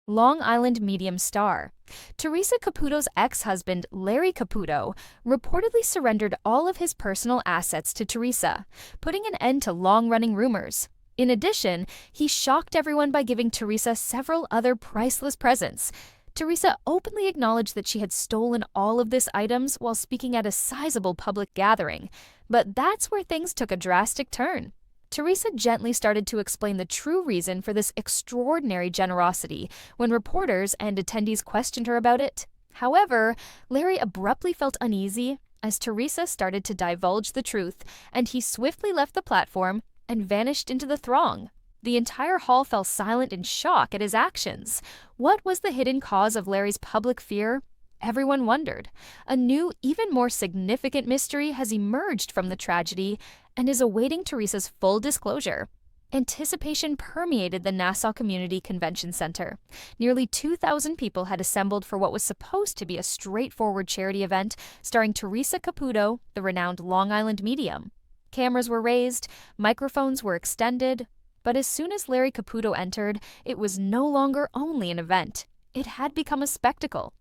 Long Island medium star. Theresa Caputo's ex-husband, Larry Caputo, reportedly surrendered all of his personal assets to Theresa, putting an end to long-running rumors. In addition, he shocked everyone by giving Theresa several other priceless presents. Theresa openly acknowledged that she had stolen all of these items while speaking at a sizable public gathering. But that's where things took a drastic turn. Theresa gently started to explain the true reason for this extraordinary generosity when reporters and attendees questioned her about it. However, Larry abruptly felt uneasy as Theresa started to divulge the truth, and he swiftly left the platform and vanished into the throng. The entire hall fell silent in shock at his actions. What was the hidden cause of Larry's public fear? Everyone wondered. A new, even more significant mystery has emerged from the tragedy and is awaiting Theresa's full disclosure. Anticipation permeated the Nassau Community Convention Center. Nearly 2,000 people had assembled for what was supposed to be a straightforward charity event starring Theresa Caputo, the renowned Long Island medium. Cameras were raised, microphones were extended, but as soon as Larry Caputo entered, it was no longer only an event. It had become a spectacle.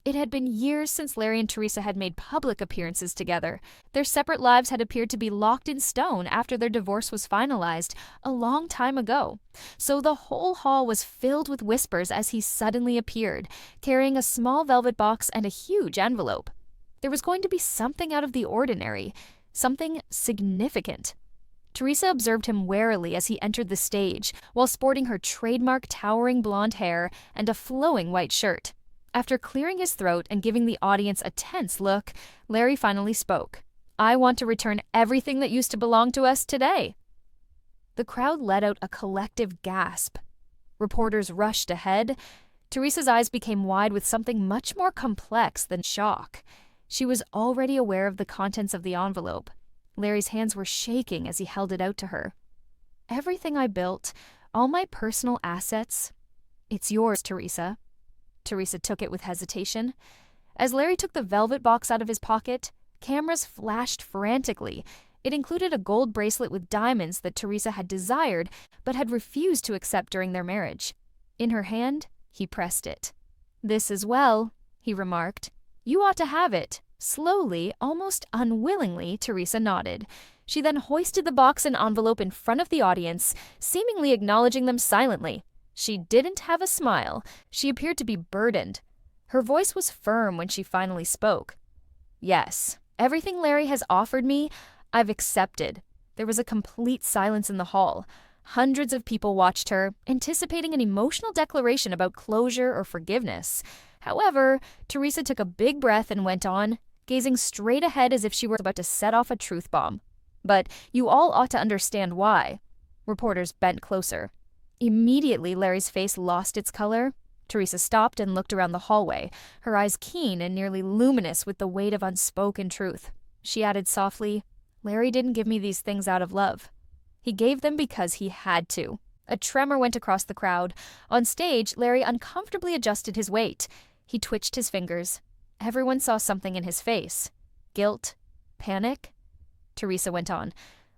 It had been years since Larry and Theresa had made public appearances together. Their separate lives had appeared to be locked in stone after their divorce was finalized a long time ago. So the whole hall was filled with whispers as he suddenly appeared, carrying a small velvet box and a huge envelope. There was going to be something out of the ordinary, something significant. Theresa observed him warily as he entered the stage, while sporting her trademark towering blonde hair and a flowing white shirt. After clearing his throat and giving the audience a tense look, Larry finally spoke. "I want to return everything that used to belong to us today." The crowd let out a collective gasp. Reporters rushed ahead. Theresa's eyes became wide with something much more complex than shock. She was already aware of the contents of the envelope. Larry's hands were shaking as he held it out to her. "Everything I built, all my personal assets, it's yours, Theresa." Theresa took it with hesitation. As Larry took the velvet box out of his pocket, cameras flashed frantically. It included a gold bracelet with diamonds that Theresa had desired but had refused to accept during their marriage. In her hand, he pressed it. "This as well," he remarked. "You ought to have it." Slowly, almost unwillingly, Theresa nodded. She then hoisted the box and envelope in front of the audience, seemingly acknowledging them silently. She didn't have a smile. She appeared to be burdened. Her voice was firm when she finally spoke. "Yes, everything Larry has offered me, I've accepted." There was a complete silence in the hall. Hundreds of people watched her, anticipating an emotional declaration about closure or forgiveness. However, Theresa took a big breath and went on, gazing straight ahead as if she were about to set off a truth bomb. "But you all ought to understand why." Reporters bent closer. Immediately, Larry's face lost its color. Theresa stopped and looked around the hallway, her eyes keen and nearly luminous with the weight of unspoken truth. She added softly, "Larry didn't give me these things out of love. He gave them because he had to." A tremor went across the crowd. On stage, Larry uncomfortably adjusted his weight. He twitched his fingers. Everyone saw something in his face. Guilt? Panic? Theresa went on.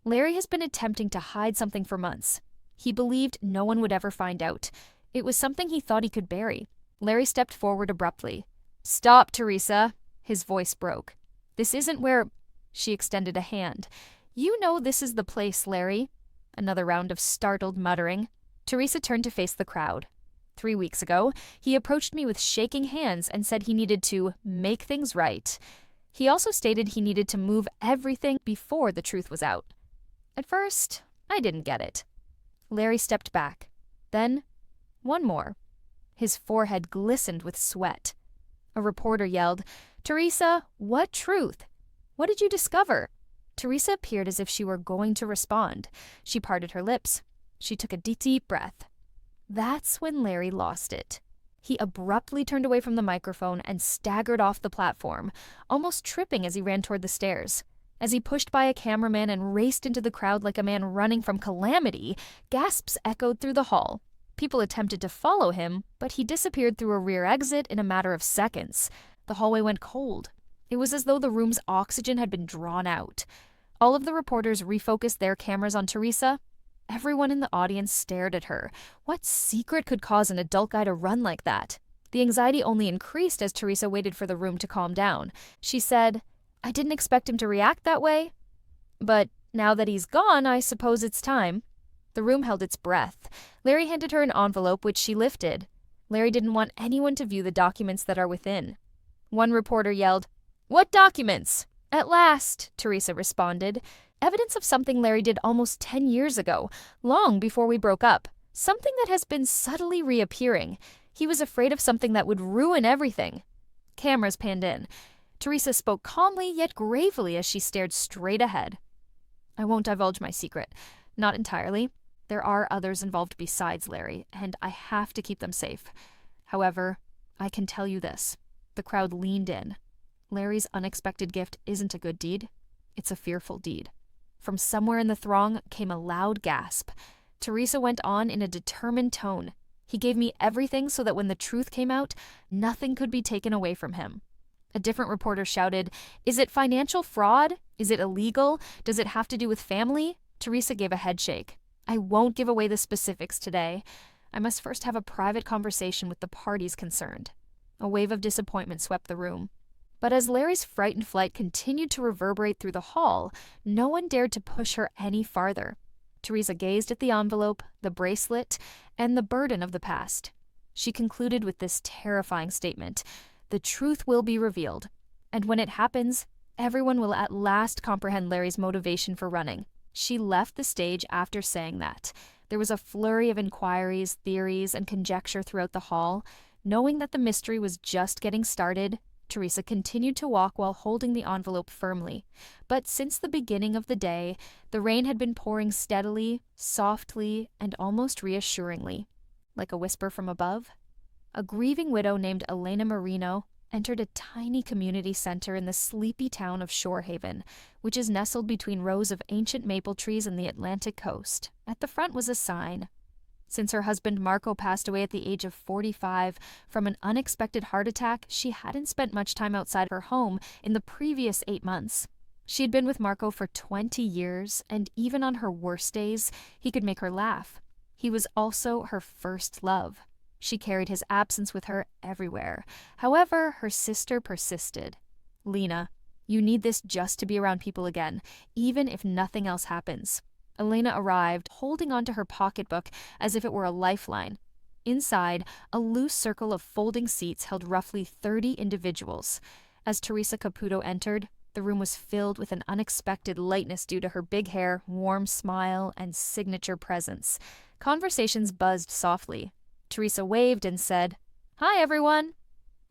"Larry has been attempting to hide something for months. He believed no one would ever find out. It was something he thought he could bury." Larry stepped forward abruptly. "Stop, Theresa." His voice broke. "This isn't where—" She extended a hand. "You know this is the place, Larry." Another round of startled muttering. Theresa turned to face the crowd. 3 weeks ago, he approached me with shaking hands and said he needed to make things right. He also stated he needed to move everything before the truth was out. At first, I didn't get it. Larry stepped back. Then, one more. His forehead glistened with sweat. A reporter yelled, "Theresa, what truth? What did you discover?" Theresa appeared as if she were going to respond. She parted her lips. She took a deep breath. That's when Larry lost it. He abruptly turned away from the microphone and staggered off the platform, almost tripping as he ran toward the stairs. As he pushed by a cameraman and raced into the crowd like a man running from calamity, gasps echoed through the hall. People attempted to follow him, but he disappeared through a rear exit in a matter of seconds. The hallway went cold. It was as though the room's oxygen had been drawn out. All of the reporters refocused their cameras on Theresa. Everyone in the audience stared at her. What secret could cause an adult guy to run like that? The anxiety only increased as Theresa waited for the room to calm down. She said, "I didn't expect him to react that way. But now that he's gone, I suppose it's time." The room held its breath. Larry handed her an envelope, which she lifted. Larry didn't want anyone to view the documents that are within. One reporter yelled, "What documents?" "At last," Theresa responded. "Evidence of something Larry did almost 10 years ago, long before we broke up. Something that has been subtly reappearing. He was afraid of something that would ruin everything." Cameras panned in. Theresa spoke calmly yet gravely as she stared straight ahead. "I won't divulge my secret. Not entirely. There are others involved besides Larry, and I have to keep them safe. However, I can tell you this." The crowd leaned in. "Larry's unexpected gift isn't a good deed. It's a fearful deed." From somewhere in the throng came a loud gasp. Theresa went on in a determined tone. "He gave me everything so that when the truth came out, nothing could be taken away from him." A different reporter shouted, "Is it financial fraud? Is it illegal? Does it have to do with family?" Theresa gave a headshake. "I won't give away the specifics today. I must first have a private conversation with the parties concerned." A wave of disappointment swept the room. But as Larry's frightened flight continued to reverberate through the hall, no one dared to push her any farther. Theresa gazed at the envelope, the bracelet, and the burden of the past. She concluded with this terrifying statement: "The truth will be revealed. And when it happens, everyone will at last comprehend Larry's motivation for running." She left the stage after saying that. There was a flurry of inquiries, theories, and conjecture throughout the hall. Knowing that the mystery was just getting started, Theresa continued to walk while holding the envelope firmly. But since the beginning of the day, the rain had been pouring steadily, softly, and almost reassuringly. Like a whisper from above, a grieving widow named Elena Marino entered a tiny community center in the sleepy town of Shorehaven, which is nestled between rows of ancient maple trees on the Atlantic coast. At the front was a sign. Since her husband Marco passed away at the age of 45 from an unexpected heart attack, she hadn't spent much time outside her home in the previous 8 months. She had been with Marco for 20 years, and even on her worst days, he could make her laugh. He was also her first love. She carried his absence with her everywhere. However, her sister persisted. "Lena, you need this just to be around people again, even if nothing else happens." Elena arrived, holding onto her pocketbook as if it were a lifeline. Inside, a loose circle of folding seats held roughly 30 individuals. As Theresa Caputo entered, the room was filled with an unexpected lightness due to her big hair, warm smile, and signature presence. Conversations buzzed softly. Theresa waved and said, "Hi, everyone.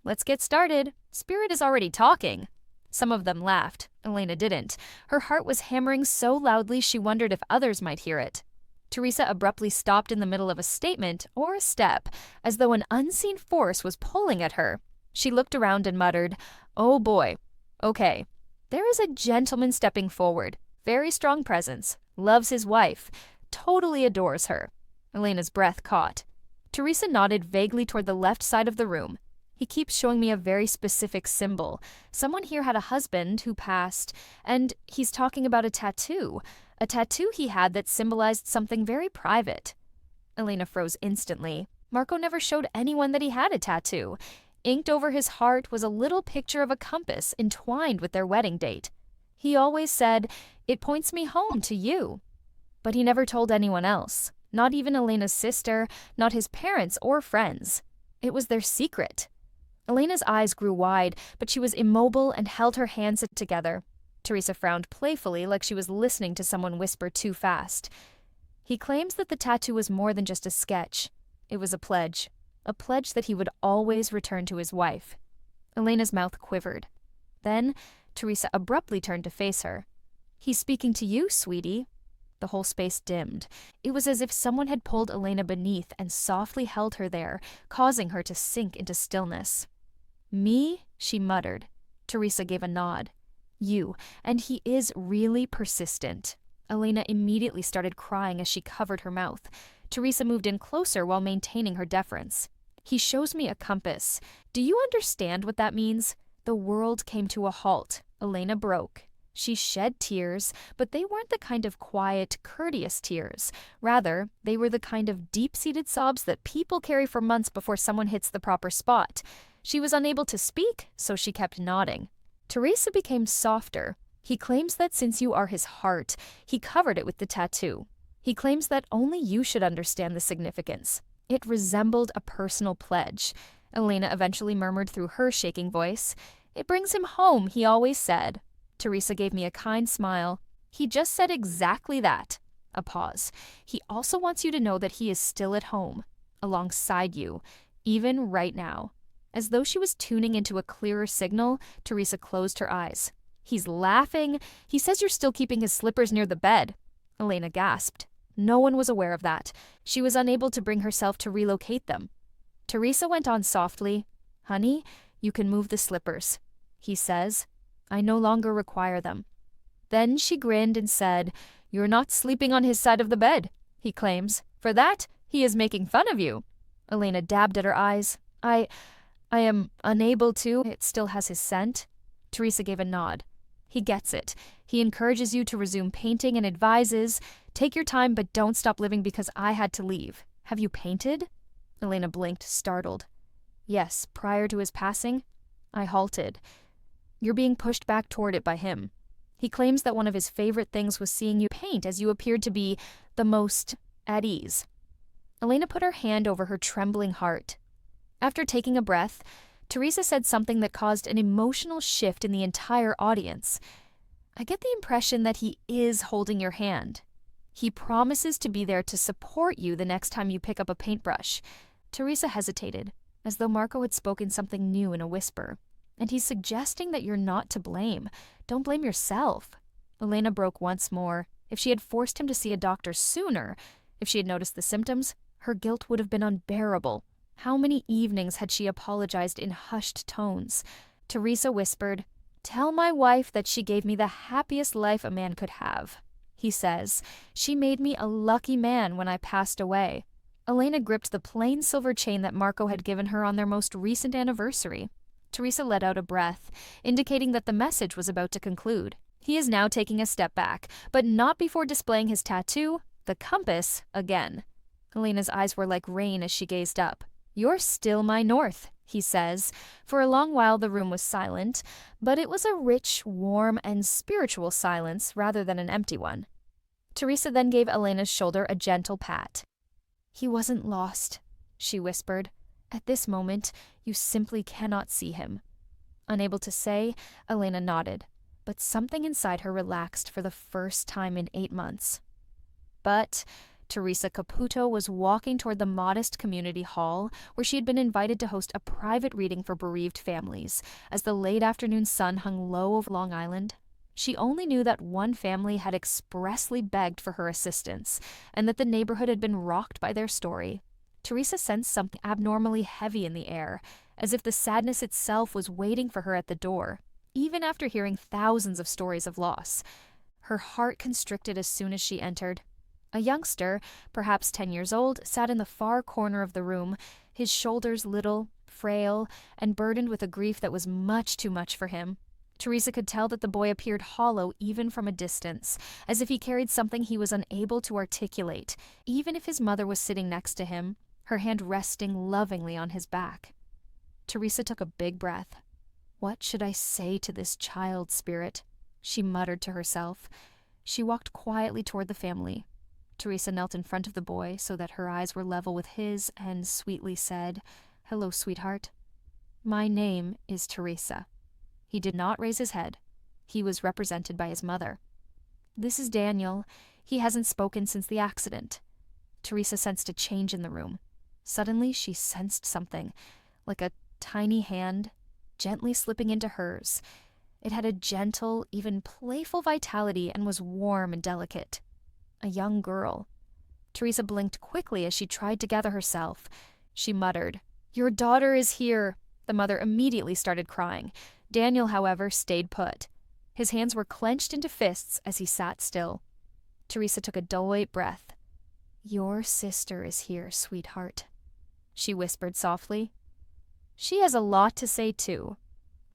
Let's get started. Spirit is already talking." Some of them laughed. Elena didn't. Her heart was hammering so loudly she wondered if others might hear it. Theresa abruptly stopped in the middle of a statement or a step, as though an unseen force was pulling at her. She looked around and muttered, "Oh boy. Okay. There is a gentleman stepping forward. Very strong presence. Loves his wife. Totally adores her." Elena's breath caught. Theresa nodded vaguely toward the left side of the room. "He keeps showing me a very specific symbol. Someone here had a husband who passed, and he's talking about a tattoo he had that symbolized something very private." Elena froze instantly. Marco never showed anyone that he had a tattoo. Inked over his heart was a little picture of a compass entwined with their wedding date. He always said, "It points me home to you." But he never told anyone else. Not even Elena's sister, not his parents or friends. It was their secret. Elena's eyes grew wide, but she was immobile and held her hands together. Theresa frowned playfully, like she was listening to someone whisper too fast. "He claims that the tattoo was more than just a sketch. It was a pledge that he would always return to his wife." Elena's mouth quivered. Then Theresa abruptly turned to face her. "He's speaking to you, sweetie." The whole space dimmed. It was as if someone had pulled Elena beneath and softly held her there, causing her to sink into stillness. "Me?" she muttered. Theresa gave a nod. "You, and he is really persistent." Elena immediately started crying as she covered her mouth. Theresa moved in closer while maintaining her deference. "He shows me a compass. Do you understand what that means?" The world came to a halt. Elena broke. She shed tears, but they weren't the kind of quiet, courteous tears. Rather, they were the kind of deep-seated sobs that people carry for months before someone hits the proper spot. She was unable to speak, so she kept nodding. Theresa became softer. He claims that since you are his heart, he covered it with the tattoo. He claims that only you should understand the significance. It resembled a personal pledge. Elena eventually murmured through her shaking voice. It brings him home, he always said. Theresa gave me a kind smile. He just said exactly that. A pause. He also wants you to know that he is still at home, alongside you, even right now. As though she was tuning into a clearer signal, Theresa closed her eyes. He's laughing. He says you're still keeping his slippers near the bed. Elena gasped. No one was aware of that. She was unable to bring herself to relocate them. Theresa went on softly. Honey, you can move the slippers. He says, I no longer require them. Then she grinned and said, You're not sleeping on his side of the bed, he claims. For that, he is making fun of you. Elena dabbed at her eyes. I am unable to. It still has his scent. Theresa gave a nod. He gets it. He encourages you to resume painting and advises, take your time but don't stop living because I had to leave. Have you painted? Elena blinked, startled. Yes, prior to his passing. I halted. You're being pushed back toward it by him. He claims that one of his favorite things was seeing you paint as you appeared to be the most at ease. Elena put her hand over her trembling heart. After taking a breath, Theresa said something that caused an emotional shift in the entire audience. I get the impression that he is holding your hand. He promises to be there to support you the next time you pick up a paintbrush. Theresa hesitated, as though Marco had spoken something new in a whisper. And he's suggesting that you're not to blame. Don't blame yourself. Elena broke once more. If she had forced him to see a doctor sooner, if she had noticed the symptoms, her guilt would have been unbearable. How many evenings had she apologized in hushed tones? Theresa whispered, Tell my wife that she gave me the happiest life a man could have. He says, She made me a lucky man when I passed away. Elena gripped the plain silver chain that Marco had given her on their most recent anniversary. Theresa let out a breath, indicating that the message was about to conclude. He is now taking a step back, but not before displaying his tattoo, the compass, again. Elena's eyes were like rain as she gazed up. You're still my north, he says. For a long while the room was silent, but it was a rich, warm, and spiritual silence rather than an empty one. Theresa then gave Elena's shoulder a gentle pat. He wasn't lost, she whispered. At this moment, you simply cannot see him. Unable to say, Elena nodded, but something inside her relaxed for the first time in 8 months. But Theresa Caputo was walking toward the modest community hall where she had been invited to host a private reading for bereaved families. As the late afternoon sun hung low over Long Island, she only knew that one family had expressly begged for her assistance and that the neighborhood had been rocked by their story. Theresa sensed something abnormally heavy in the air, as if the sadness itself was waiting for her at the door, even after hearing thousands of stories of loss. Her heart constricted as soon as she entered. A youngster, perhaps 10 years old, sat in the far corner of the room, his shoulders little, frail, and burdened with a grief that was much too much for him. Theresa could tell that the boy appeared hollow even from a distance, as if he carried something he was unable to articulate, even if his mother was sitting next to him, her hand resting lovingly on his back. Theresa took a big breath. What should I say to this child spirit? She muttered to herself. She walked quietly toward the family. Theresa knelt in front of the boy so that her eyes were level with his and sweetly said, Hello, sweetheart. My name is Theresa. He did not raise his head. He was represented by his mother. This is Daniel. He hasn't spoken since the accident. Theresa sensed a change in the room. Suddenly, she sensed something, like a tiny hand, gently slipping into hers. It had a gentle, even playful vitality and was warm and delicate. A young girl. Theresa blinked quickly as she tried to gather herself. She muttered, Your daughter is here. The mother immediately started crying. Daniel, however, stayed put. His hands were clenched into fists as he sat still. Theresa took a deep breath. Your sister is here, sweetheart, she whispered softly. She has a lot to say, too.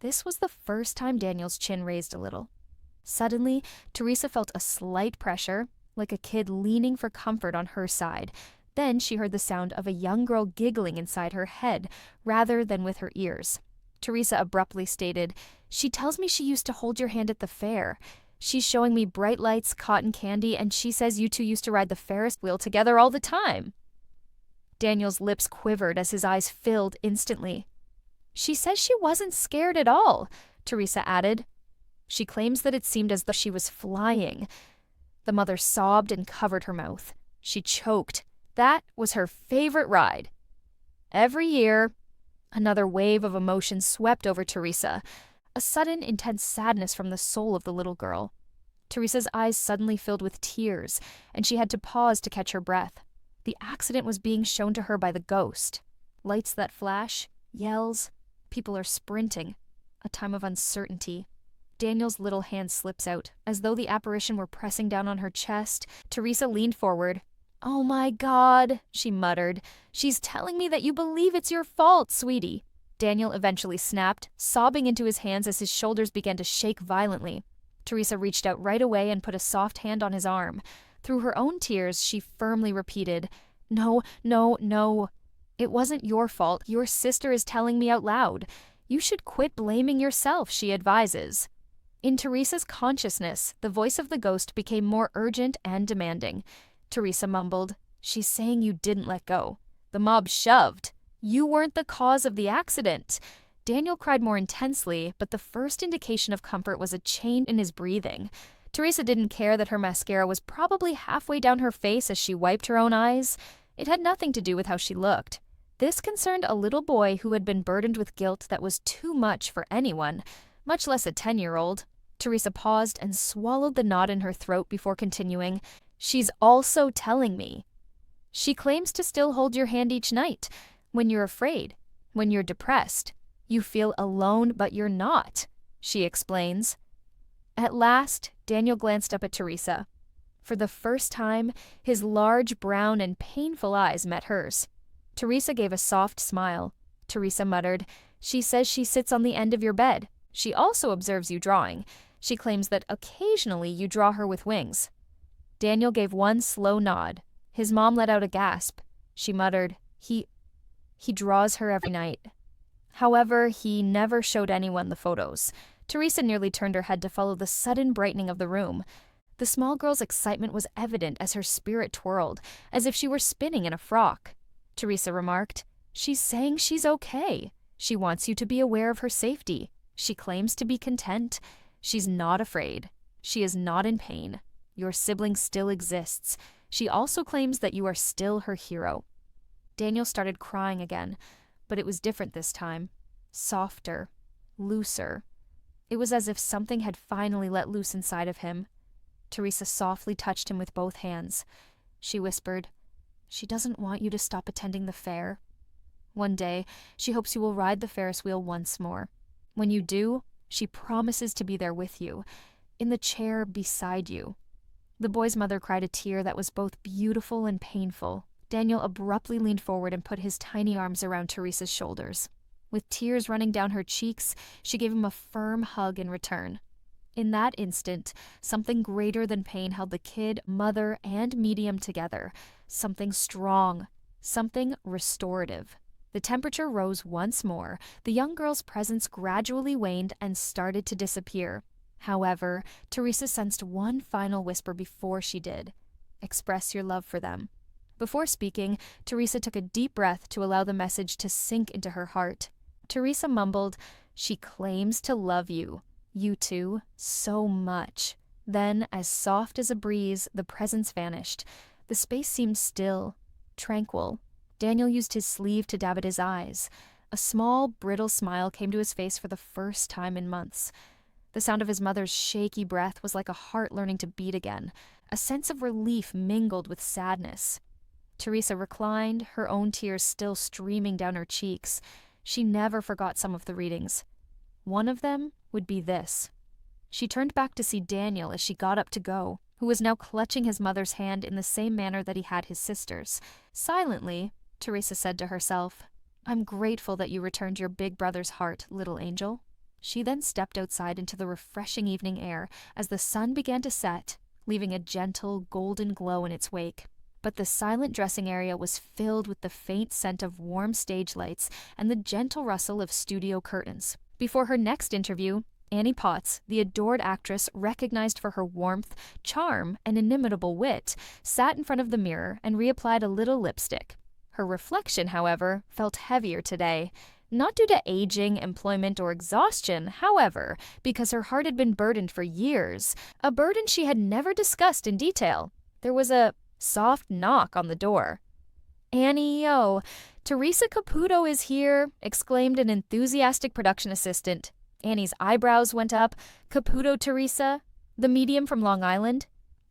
This was the first time Daniel's chin raised a little. Suddenly, Theresa felt a slight pressure, like a kid leaning for comfort on her side. Then she heard the sound of a young girl giggling inside her head, rather than with her ears. Theresa abruptly stated, "She tells me she used to hold your hand at the fair. She's showing me bright lights, cotton candy, and she says you two used to ride the Ferris wheel together all the time." Daniel's lips quivered as his eyes filled instantly. "She says she wasn't scared at all," Theresa added. "She claims that it seemed as though she was flying." The mother sobbed and covered her mouth. She choked. That was her favorite ride. Every year, another wave of emotion swept over Theresa, a sudden, intense sadness from the soul of the little girl. Theresa's eyes suddenly filled with tears, and she had to pause to catch her breath. The accident was being shown to her by the ghost. Lights that flash, yells, people are sprinting. A time of uncertainty. Daniel's little hand slips out, as though the apparition were pressing down on her chest. Theresa leaned forward. "Oh my God," she muttered. "She's telling me that you believe it's your fault, sweetie." Daniel eventually snapped, sobbing into his hands as his shoulders began to shake violently. Theresa reached out right away and put a soft hand on his arm. Through her own tears, she firmly repeated, "No, no, no. It wasn't your fault. Your sister is telling me out loud. You should quit blaming yourself," she advises. In Theresa's consciousness, the voice of the ghost became more urgent and demanding. Theresa mumbled, "She's saying you didn't let go. The mob shoved. You weren't the cause of the accident." Daniel cried more intensely, but the first indication of comfort was a change in his breathing. Theresa didn't care that her mascara was probably halfway down her face as she wiped her own eyes. It had nothing to do with how she looked. This concerned a little boy who had been burdened with guilt that was too much for anyone, much less a 10-year-old. Theresa paused and swallowed the knot in her throat before continuing, "She's also telling me. She claims to still hold your hand each night. When you're afraid, when you're depressed, you feel alone, but you're not," she explains. At last, Daniel glanced up at Theresa. For the first time, his large, brown, and painful eyes met hers. Theresa gave a soft smile. Theresa muttered, "She says she sits on the end of your bed. She also observes you drawing. She claims that occasionally you draw her with wings." Daniel gave one slow nod. His mom let out a gasp. She muttered, He draws her every night." However, he never showed anyone the photos. Theresa nearly turned her head to follow the sudden brightening of the room. The small girl's excitement was evident as her spirit twirled, as if she were spinning in a frock. Theresa remarked, "She's saying she's okay. She wants you to be aware of her safety. She claims to be content. She's not afraid. She is not in pain. Your sibling still exists. She also claims that you are still her hero." Daniel started crying again, but it was different this time. Softer, looser. It was as if something had finally let loose inside of him. Theresa softly touched him with both hands. She whispered, "She doesn't want you to stop attending the fair. One day, she hopes you will ride the Ferris wheel once more. When you do, she promises to be there with you, in the chair beside you." The boy's mother cried a tear that was both beautiful and painful. Daniel abruptly leaned forward and put his tiny arms around Theresa's shoulders. With tears running down her cheeks, she gave him a firm hug in return. In that instant, something greater than pain held the kid, mother, and medium together. Something strong. Something restorative. The temperature rose once more. The young girl's presence gradually waned and started to disappear. However, Theresa sensed one final whisper before she did. "Express your love for them." Before speaking, Theresa took a deep breath to allow the message to sink into her heart. Theresa mumbled, "She claims to love you. You too, so much." Then, as soft as a breeze, the presence vanished. The space seemed still, tranquil. Daniel used his sleeve to dab at his eyes. A small, brittle smile came to his face for the first time in months. The sound of his mother's shaky breath was like a heart learning to beat again. A sense of relief mingled with sadness. Theresa reclined, her own tears still streaming down her cheeks. She never forgot some of the readings. One of them would be this. She turned back to see Daniel as she got up to go, who was now clutching his mother's hand in the same manner that he had his sister's. Silently, Theresa said to herself, "I'm grateful that you returned your big brother's heart, little angel." She then stepped outside into the refreshing evening air as the sun began to set, leaving a gentle, golden glow in its wake. But the silent dressing area was filled with the faint scent of warm stage lights and the gentle rustle of studio curtains. Before her next interview, Annie Potts, the adored actress recognized for her warmth, charm, and inimitable wit, sat in front of the mirror and reapplied a little lipstick. Her reflection, however, felt heavier today. Not due to aging, employment, or exhaustion, however, because her heart had been burdened for years, a burden she had never discussed in detail. There was a soft knock on the door. "Annie, Theresa Caputo is here," exclaimed an enthusiastic production assistant. Annie's eyebrows went up. "Caputo Theresa? The medium from Long Island?"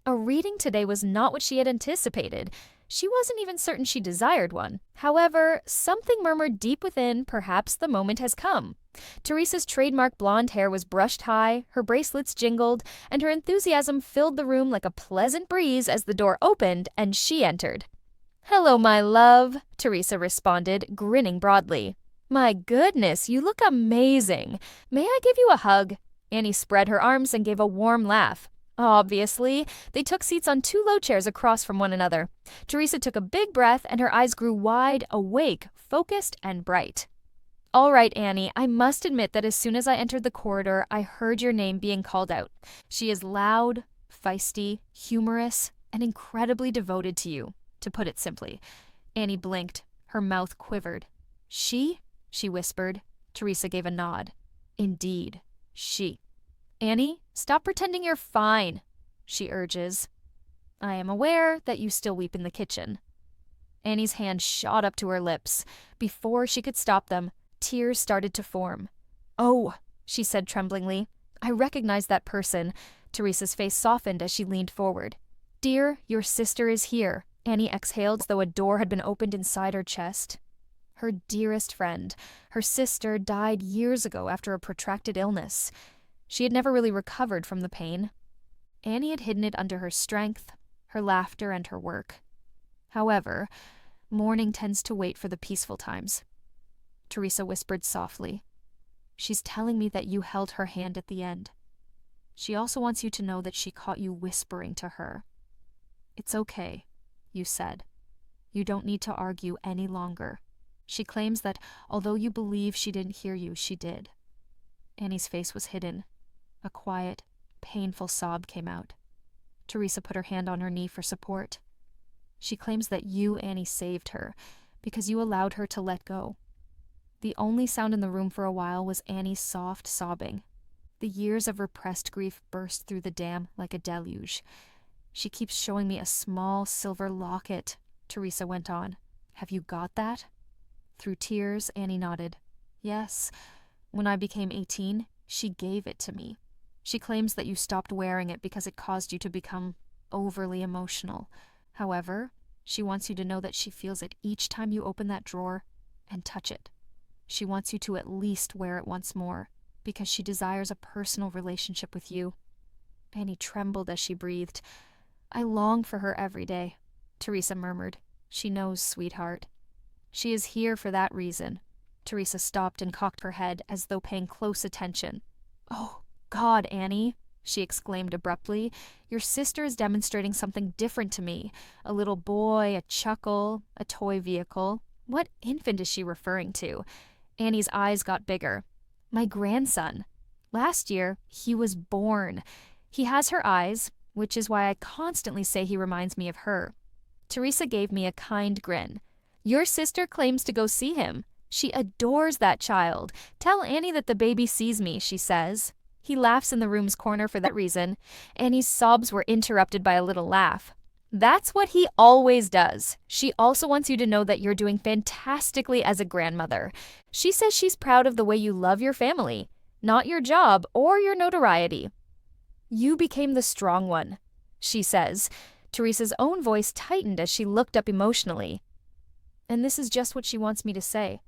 A reading today was not what she had anticipated. She wasn't even certain she desired one. However, something murmured deep within, perhaps the moment has come. Theresa's trademark blonde hair was brushed high, her bracelets jingled, and her enthusiasm filled the room like a pleasant breeze as the door opened and she entered. "Hello, my love," Theresa responded, grinning broadly. "My goodness, you look amazing. May I give you a hug?" Annie spread her arms and gave a warm laugh. Obviously, they took seats on 2 low chairs across from one another. Theresa took a big breath and her eyes grew wide, awake, focused, and bright. "All right, Annie, I must admit that as soon as I entered the corridor, I heard your name being called out. She is loud, feisty, humorous, and incredibly devoted to you, to put it simply." Annie blinked. Her mouth quivered. "She?" she whispered. Theresa gave a nod. "Indeed, she." "Annie, stop pretending you're fine," she urges. "I am aware that you still weep in the kitchen." Annie's hand shot up to her lips. Before she could stop them, tears started to form. "Oh," she said tremblingly, "I recognize that person." Theresa's face softened as she leaned forward. "Dear, your sister is here," Annie exhaled as though a door had been opened inside her chest. Her dearest friend, her sister, died years ago after a protracted illness. She had never really recovered from the pain. Annie had hidden it under her strength, her laughter, and her work. However, mourning tends to wait for the peaceful times. Theresa whispered softly. "She's telling me that you held her hand at the end. She also wants you to know that she caught you whispering to her. It's okay, you said. You don't need to argue any longer. She claims that although you believe she didn't hear you, she did." Annie's face was hidden. A quiet, painful sob came out. Theresa put her hand on her knee for support. "She claims that you, Annie, saved her, because you allowed her to let go." The only sound in the room for a while was Annie's soft sobbing. The years of repressed grief burst through the dam like a deluge. "She keeps showing me a small silver locket," Theresa went on. "Have you got that?" Through tears, Annie nodded. "Yes. When I became 18, she gave it to me. She claims that you stopped wearing it because it caused you to become overly emotional. However, she wants you to know that she feels it each time you open that drawer and touch it. She wants you to at least wear it once more, because she desires a personal relationship with you." Annie trembled as she breathed. "I long for her every day," Theresa murmured. "She knows, sweetheart. She is here for that reason." Theresa stopped and cocked her head as though paying close attention. "Oh, God, Annie," she exclaimed abruptly. "Your sister is demonstrating something different to me. A little boy, a chuckle, a toy vehicle. What infant is she referring to?" Annie's eyes got bigger. "My grandson. Last year, he was born. He has her eyes, which is why I constantly say he reminds me of her." Theresa gave me a kind grin. "Your sister claims to go see him. She adores that child. Tell Annie that the baby sees me," she says. He laughs in the room's corner for that reason. Annie's sobs were interrupted by a little laugh. "That's what he always does. She also wants you to know that you're doing fantastically as a grandmother. She says she's proud of the way you love your family, not your job or your notoriety." "You became the strong one," she says. Theresa's own voice tightened as she looked up emotionally. "And this is just what she wants me to say.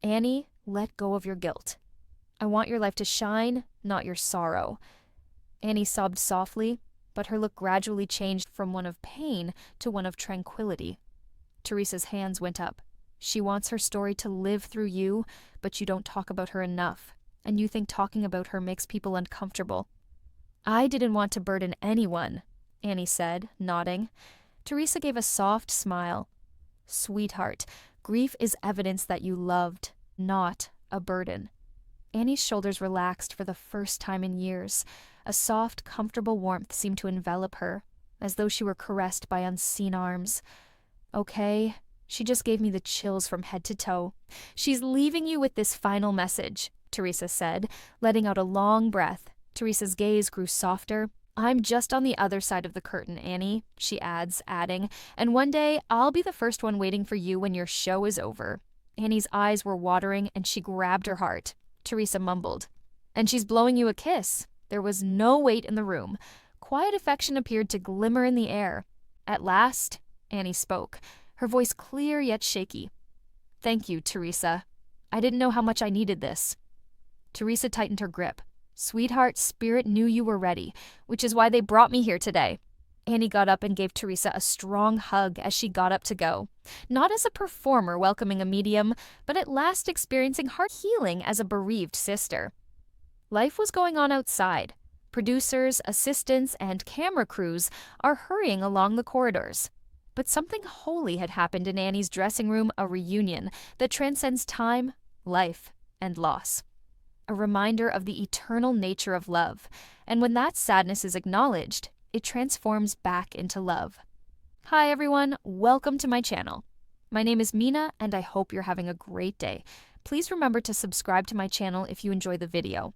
Annie, let go of your guilt. I want your life to shine, not your sorrow." Annie sobbed softly, but her look gradually changed from one of pain to one of tranquility. Theresa's hands went up. "She wants her story to live through you, but you don't talk about her enough. and you think talking about her makes people uncomfortable. I didn't want to burden anyone, Annie said, nodding. Theresa gave a soft smile. Sweetheart, grief is evidence that you loved, not a burden. Annie's shoulders relaxed for the first time in years. A soft, comfortable warmth seemed to envelop her, as though she were caressed by unseen arms. Okay, she just gave me the chills from head to toe. She's leaving you with this final message, Theresa said, letting out a long breath. Theresa's gaze grew softer. I'm just on the other side of the curtain, Annie, she adds, adding, and one day I'll be the first one waiting for you when your show is over. Annie's eyes were watering and she grabbed her heart. Theresa mumbled, and she's blowing you a kiss. There was no weight in the room. Quiet affection appeared to glimmer in the air. At last, Annie spoke, her voice clear yet shaky. Thank you, Theresa. I didn't know how much I needed this. Theresa tightened her grip. Sweetheart, Spirit knew you were ready, which is why they brought me here today. Annie got up and gave Theresa a strong hug as she got up to go. Not as a performer welcoming a medium, but at last experiencing heart healing as a bereaved sister. Life was going on outside. Producers, assistants, and camera crews are hurrying along the corridors. But something holy had happened in Annie's dressing room, a reunion that transcends time, life, and loss. A reminder of the eternal nature of love, and when that sadness is acknowledged, it transforms back into love. Hi everyone, welcome to my channel. My name is Mina and I hope you're having a great day. Please remember to subscribe to my channel if you enjoy the video.